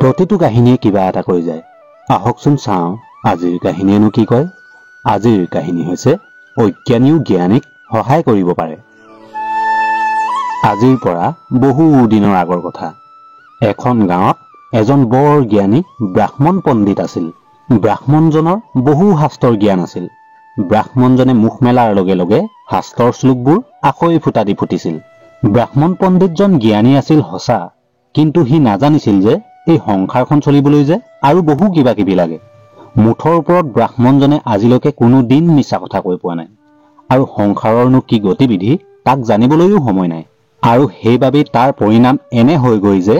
প্ৰতিটো কাহিনীয়ে কিবা এটা কৈ যায়। আহকচোন চাওঁ আজিৰ কাহিনীয়েনো কি কয়। আজিৰ কাহিনী হৈছে অজ্ঞানীও জ্ঞানীক সহায় কৰিব পাৰে। আজিৰ পৰা বহু দিনৰ আগৰ কথা। এখন গাঁৱত এজন বৰ জ্ঞানী ব্ৰাহ্মণ পণ্ডিত আছিল। ব্ৰাহ্মণজনৰ বহু শাস্ত্ৰৰ জ্ঞান আছিল। ব্ৰাহ্মণজনে মুখ মেলাৰ লগে লগে শাস্ত্ৰৰ শ্লোকবোৰ আখৈ ফুটা দি ফুটিছিল। ব্ৰাহ্মণ পণ্ডিতজন জ্ঞানী আছিল সঁচা, কিন্তু সি নাজানিছিল যে এই সংসাৰখন চলিবলৈ যে আৰু বহু কিবা কিবি লাগে। মুঠৰ ওপৰত ব্ৰাহ্মণজনে আজিলৈকে কোনো দিন মিছা কথা কৈ পোৱা নাই, আৰু সংসাৰৰনো কি গতিবিধি তাক জানিবলৈও সময় নাই। আৰু সেইবাবেই তাৰ পৰিণাম এনে হৈ গৈ যে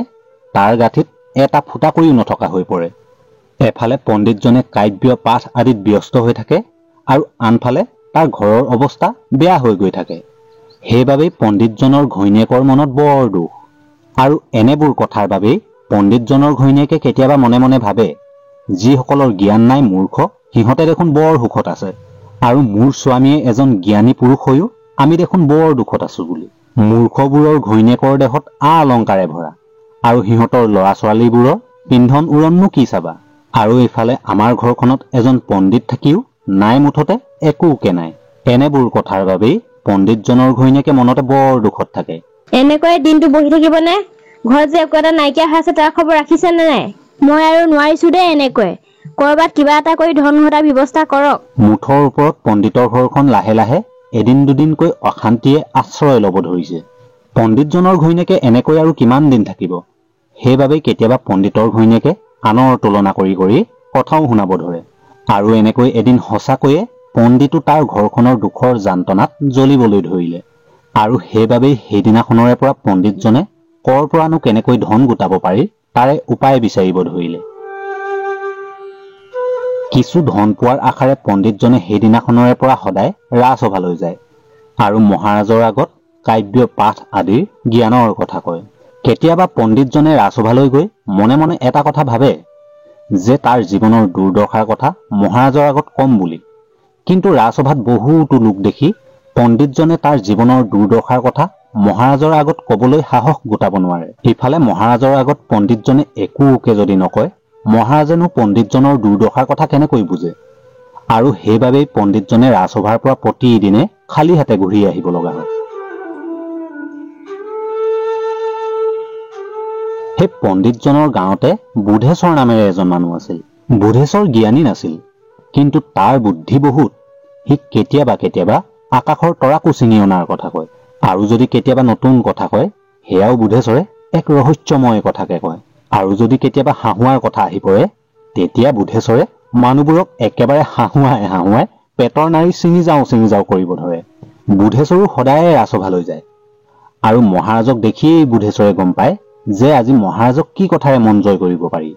তাৰ গাঁঠিত এটা ফুটা কৰিও নথকা হৈ পৰে। এফালে পণ্ডিতজনে কাব্য পাঠ আদিত ব্যস্ত হৈ থাকে, আৰু আনফালে তাৰ ঘৰৰ অৱস্থা বেয়া হৈ গৈ থাকে। সেইবাবেই পণ্ডিতজনৰ ঘৈণীয়েকৰ মনত বৰ দুখ। আৰু এনেবোৰ কথাৰ বাবেই পণ্ডিতজনৰ ঘৈণীয়েকে কেতিয়াবা মনে মনে ভাবে, যিসকলৰ জ্ঞান নাই মূৰ্খ, সিহঁতে দেখোন বৰ সুখত আছে, আৰু মোৰ স্বামীয়ে এজন জ্ঞানী পুৰুষ হৈও আমি দেখোন বৰ দুখত আছো বুলি। মূৰ্খবোৰৰ ঘৈণীয়েকৰ দেহত অলংকাৰে ভৰা, আৰু সিহঁতৰ ল'ৰা ছোৱালীবোৰৰ পিন্ধন উৰণনো কি চাবা। আৰু এইফালে আমাৰ ঘৰখনত এজন পণ্ডিত থাকিও নাই মুঠতে একোকে নাই। এনেবোৰ কথাৰ বাবেই পণ্ডিতজনৰ ঘৈণীয়েকে মনতে বৰ দুখত থাকে। এনেকৈ দিনটো বহি থাকিব নে? ঘৰত যে একো এটা নাইকিয়া হৈ আছে তাৰ খবৰ ৰাখিছে নে নাই? মই আৰু নোৱাৰিছো দেই এনেকৈ। কৰবাত কিবা এটা কৰি ধন ঘটাৰ ব্যৱস্থা কৰক। মুঠৰ ওপৰত পণ্ডিতৰ ঘৰখন লাহে লাহে এদিন দুদিনকৈ অশান্তিয়ে আশ্ৰয় ল'ব ধৰিছে। পণ্ডিতজনৰ ঘৈণীয়েকে এনেকৈ আৰু কিমান দিন থাকিব। সেইবাবেই কেতিয়াবা পণ্ডিতৰ ঘৈণীয়েকে আনৰ তুলনা কৰি কৰি কথাও শুনাব ধৰে। আৰু এনেকৈ এদিন সঁচাকৈয়ে পণ্ডিতো তাৰ ঘৰখনৰ দুখৰ যান্তনাত জ্বলিবলৈ ধৰিলে। আৰু সেইবাবেই সেইদিনাখনৰে পৰা পণ্ডিতজনে কৰ পৰানো কেনেকৈ ধন গোটাব পাৰি তাৰে উপায় বিচাৰিব ধৰিলে। কিছু ধন পোৱাৰ আশাৰে পণ্ডিতজনে সেইদিনাখনৰে পৰা সদায় ৰাজসভালৈ যায়, আৰু মহাৰাজৰ আগত কাব্য পাঠ আদিৰ জ্ঞানৰ কথা কয়। কেতিয়াবা পণ্ডিতজনে ৰাজসভালৈ গৈ মনে মনে এটা কথা ভাবে যে তাৰ জীৱনৰ দুৰ্দশাৰ কথা মহাৰাজৰ আগত কম বুলি। কিন্তু ৰাজসভাত বহুতো লোক দেখি পণ্ডিতজনে তাৰ জীৱনৰ দুৰ্দশাৰ কথা মহাৰাজৰ আগত কবলৈ সাহস গোটাব নোৱাৰে। ইফালে মহাৰাজৰ আগত পণ্ডিতজনে একোকে যদি নকয়, মহাৰাজেনো পণ্ডিতজনৰ দুৰ্দশাৰ কথা কেনেকৈ বুজে। আৰু সেইবাবেই পণ্ডিতজনে ৰাজসভাৰ পৰা প্ৰতিদিনে খালী হাতে ঘূৰি আহিব লগা হয়। সেই পণ্ডিতজনৰ গাঁৱতে বুধেশ্বৰ নামেৰে এজন মানুহ আছিল। বুধেশ্বৰ জ্ঞানী নাছিল, কিন্তু তাৰ বুদ্ধি বহুত। সি কেতিয়াবা কেতিয়াবা আকাশৰ তৰাকো ছিঙি অনাৰ কথা কয়, আৰু যদি কেতিয়াবা নতুন কথা কয় সেয়াও বুধেশ্বৰে এক ৰহস্যময় কথাকে কয়। আৰু যদি কেতিয়াবা হাঁহুৱাৰ কথা আহি পৰে, তেতিয়া বুধেশ্বৰে মানুহবোৰক একেবাৰে হাঁহুৱাই পেটৰ নাড়ী ছিঙি যাওঁ কৰিব ধৰে। বুধেশ্বৰো সদায় ৰাজসভালৈ যায়, আৰু মহাৰাজক দেখিয়েই বুধেশ্বৰে গম পায় যে আজি মহাৰাজক কি কথাৰে মন জয় কৰিব পাৰি।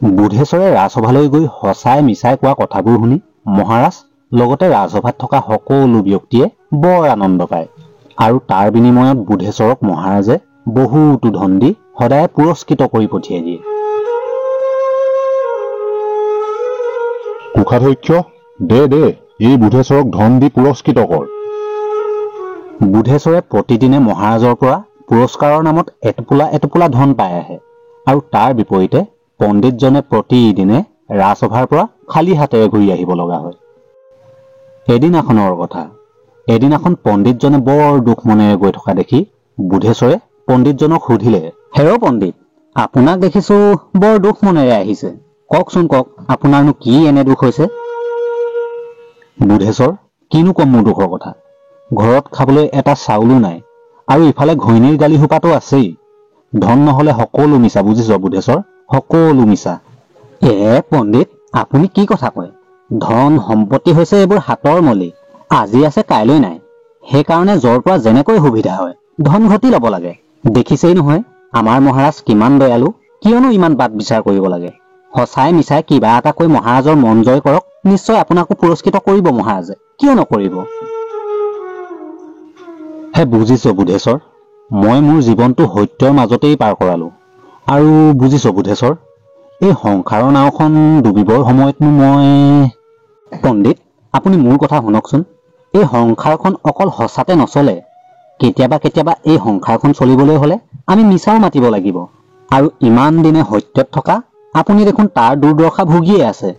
বুধেশ্বৰে ৰাজসভালৈ গৈ সঁচাই মিছাই কোৱা কথাবোৰ শুনি মহাৰাজ লগতে ৰাজসভাত থকা সকলো ব্যক্তিয়ে বৰ আনন্দ পায়, আৰু তাৰ বিনিময়ত বুধেশ্বৰক মহাৰাজে বহুতো ধন দি সদায় পুৰস্কৃত কৰি পঠিয়াই দিয়ে। কোষাধ্যক্ষ, দে এই বুধেশ্বৰক ধন দি পুৰস্কৃত কৰ। বুধেশ্বৰে প্ৰতিদিনে মহাৰাজৰ পৰা পুৰস্কাৰৰ নামত এটোপোলা ধন পাই আহে, আৰু তাৰ বিপৰীতে পণ্ডিতজনে প্ৰতিদিনে ৰাজসভাৰ পৰা খালী হাতেৰে ঘূৰি আহিব লগা হয়। এদিনাখনৰ কথা। এদিনাখন পণ্ডিতজনে বৰ দুখ মনেৰে গৈ থকা দেখি বুধেশ্বৰে পণ্ডিতজনক সুধিলে, হেৰ পণ্ডিত, আপোনাক দেখিছো বৰ দুখ মনেৰে আহিছে, কওকচোন কওক, আপোনাৰনো কি এনে দুখ হৈছে? বুধেশ্বৰ, কিনো কম মোৰ দুখৰ কথা। ঘৰত খাবলৈ এটা চাউলো নাই, আৰু ইফালে ঘৈণীৰ গালি সোপাতো আছেই। ধন নহলে সকলো মিছা, বুজিছ বুধেশ্বৰ, সকলো মিছা। পণ্ডিত, আপুনি কি কথা কয়? ধন সম্পত্তি হৈছে এইবোৰ হাতৰ মলি, আজি আছে কাইলৈ নাই। সেইকাৰণে যৰ পৰা যেনেকৈ সুবিধা হয় ধন ঘটি ল'ব লাগে। দেখিছেই নহয় আমাৰ মহাৰাজ কিমান দয়ালু, কিয়নো ইমান বাট বিচাৰ কৰিব লাগে। সঁচাই মিছাই কিবা এটা কৈ মহাৰাজৰ মন জয় কৰক, নিশ্চয় আপোনাকো পুৰস্কৃত কৰিব মহাৰাজে, কিয় নকৰিব। বুজিছ বুধেশ্বৰ, মই মোৰ জীৱনটো সত্যৰ মাজতেই পাৰ কৰালো। আৰু বুজিছ বুধেশ্বৰ, এই সংসাৰৰ নাওখন ডুবিবৰ সময়তনো পণ্ডিত, আপুনি মোৰ কথা শুনকচোন। এই সংসাৰখন অকল সঁচাতে নচলে। কেতিয়াবা এই সংসাৰখন চলিবলৈ হলে আমি মিছাও মাতিব লাগিব। আৰু ইমান দিনে সত্যত থকা আপুনি দেখোন তাৰ দুৰ্দশা ভুগিয়ে আছে।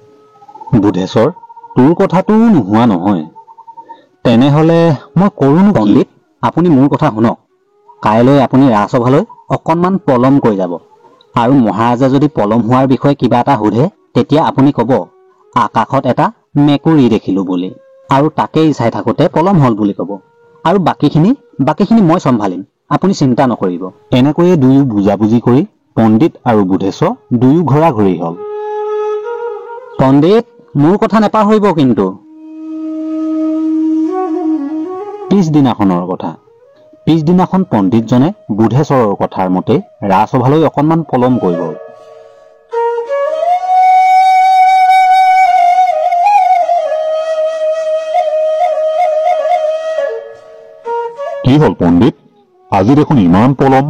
বুধেশ্বৰ, তোৰ কথাটো নোহোৱা নহয়। তেনেহলে মই কৰোঁনো পণ্ডিত? আপুনি মোৰ কথা শুনক। কাইলৈ আপুনি ৰাজসভালৈ অকণমান পলম কৈ যাব, আৰু মহাৰাজে যদি পলম হোৱাৰ বিষয়ে কিবা এটা সোধে তেতিয়া আপুনি ক'ব আকাশত এটা মেকুৰী দেখিলো বুলি, আৰু তাকেই চাই থাকোঁতে পলম হল বুলি ক'ব। আৰু বাকীখিনি মই চম্ভালিম, আপুনি চিন্তা নকৰিব। এনেকৈয়ে দুয়ো বুজাবুজি কৰি পণ্ডিত আৰু বুধেশ্বৰ দুয়ো ঘূৰা-ঘূৰি হল। পণ্ডিত, মোৰ কথা নেপাহৰিব কিন্তু। পিছদিনাখনৰ কথা। পিছদিনাখন পণ্ডিতজনে বুধেশ্বৰৰ কথাৰ মতে ৰাজসভালৈ অকণমান পলম কৈ গল। কি হল পণ্ডিত, আজি দেখোন ইমান পলম?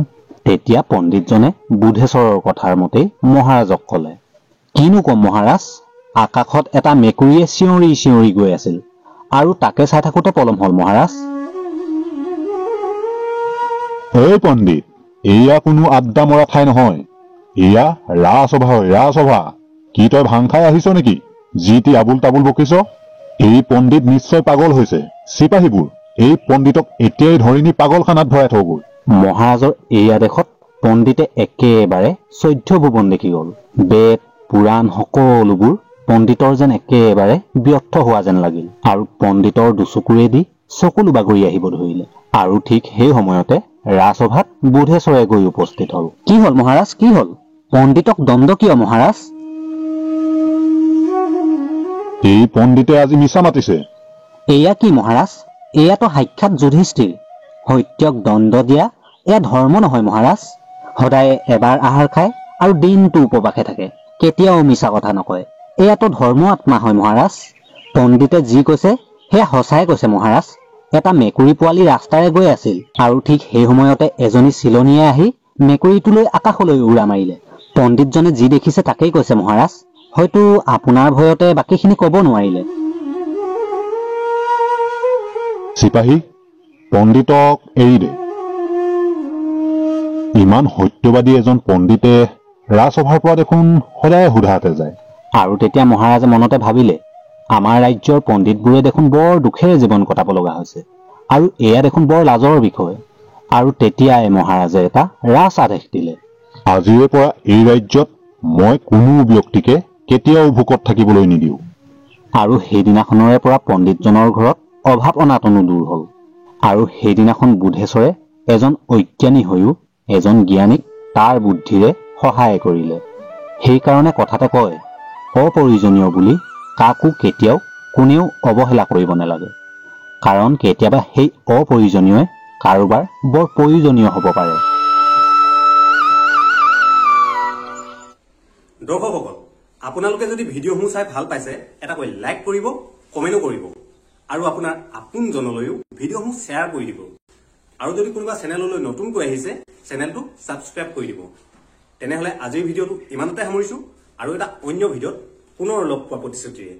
তেতিয়া পণ্ডিতজনে বুধেশ্বৰৰ কথাৰ মতে মহাৰাজক কলে, কিনো কম মহাৰাজ, আকাশত এটা মেকুৰীয়ে চিঞৰি চিঞৰি গৈ আছিল, আৰু তাকে চাই থাকোঁতে পলম হল মহাৰাজ। এই পণ্ডিত, এয়া কোনো আড্ডা মৰা ঠাই নহয়, এয়া ৰাজসভা হয়, ৰাজসভা। কি তই ভাং খাই আহিছ নেকি? যি টি আবুল তাবুল বকিছ? এই পণ্ডিত নিশ্চয় পাগল হৈছে। চিপাহীবোৰ, এই পণ্ডিতক এতিয়াই ধৰি নি পাগলখানাত ভৰাই থগৈ। মহাৰাজৰ এই আদেশত পণ্ডিতে একেবাৰে 14 ভুৱন দেখি গল। বেদ পুৰাণ সকলোবোৰ পণ্ডিতৰ যেন একেবাৰে ব্যৰ্থ হোৱা যেন লাগিল, আৰু পণ্ডিতৰ দুচকুৰেদি চকুলো বাগৰি আহিব ধৰিলে। আৰু ঠিক সেই সময়তে ৰাজসভাত বুধেশ্বৰে গৈ উপস্থিত হল। কি হল মহাৰাজ, কি হল? পণ্ডিতক দণ্ড কিয় মহাৰাজ? এই পণ্ডিতে আজি মিছা মাতিছে। এয়া কি মহাৰাজ? এয়াতো সাক্ষাৎ যুধিষ্ঠিৰ। সত্যক দণ্ড দিয়া এয়া ধৰ্ম নহয় মহাৰাজ। সদায় এবাৰ আহাৰ খায় আৰু দিনটো উপবাসে থাকে, কেতিয়াও মিছা কথা নকয়। এয়াতো ধৰ্ম আত্মা হয় মহাৰাজ। পণ্ডিতে যি কৈছে সেয়া সঁচাই কৈছে মহাৰাজ। এটা মেকুৰী পোৱালি ৰাস্তাৰে গৈ আছিল, আৰু ঠিক সেই সময়তে এজনী চিলনীয়ে আহি মেকুৰীটোলৈ আকাশলৈ উৰা মাৰিলে। পণ্ডিতজনে যি দেখিছে তাকেই কৈছে মহাৰাজ। হয়তো আপোনাৰ ভয়তে বাকীখিনি ক'ব নোৱাৰিলে। চিপাহী, পণ্ডিতক এৰি দে। ইমান সত্যবাদী এজন পণ্ডিতে ৰাজসভাৰ পৰা দেখোন সদায় সোধাতে যায়। আৰু তেতিয়া মহাৰাজে মনতে ভাবিলে, আমাৰ ৰাজ্যৰ পণ্ডিতবোৰে দেখোন বৰ দুখেৰে জীৱন কটাব লগা হৈছে, আৰু এয়া দেখোন বৰ লাজৰ বিষয়। আৰু তেতিয়াই মহাৰাজে এটা ৰাজ আদেশ দিলে, আজিৰে পৰা এই ৰাজ্যত মই কোনো ব্যক্তিকে কেতিয়াও ভোকত থাকিবলৈ নিদিওঁ। আৰু সেইদিনাখনৰে পৰা পণ্ডিতজনৰ ঘৰত অভাৱ অনাটনো দূৰ হল। আৰু সেইদিনাখন বুধেশ্বৰে এজন অজ্ঞানী হৈও এজন জ্ঞানীক তাৰ বুদ্ধিৰে সহায় কৰিলে। সেইকাৰণে কথাতে কয়, অপ্ৰয়োজনীয় বুলি কাকো কেতিয়াও কোনেও অৱহেলা কৰিব নালাগে, কাৰণ কেতিয়াবা সেই অপ্ৰয়োজনীয় কাৰোবাৰ বৰ প্ৰয়োজনীয় হ'ব পাৰে। দৰ্শকসকল, আপোনালোকে যদি ভিডিঅ'সমূহ চাই ভাল পাইছে এটাকৈ লাইক কৰিব, কমেণ্টো কৰিব, আৰু আপোনাৰ আপোনজনলৈও ভিডিঅ'সমূহ শ্বেয়াৰ কৰি দিব। আৰু যদি কোনোবা চেনেললৈ নতুনকৈ আহিছে, চেনেলটো ছাবস্ক্ৰাইব কৰি দিব। তেনেহলে আজিৰ ভিডিঅ'টো ইমানতে সামৰিছো, আৰু এটা অন্য ভিডিঅ'ত পুনৰ লগ পোৱা প্ৰতিশ্ৰুতিৰে।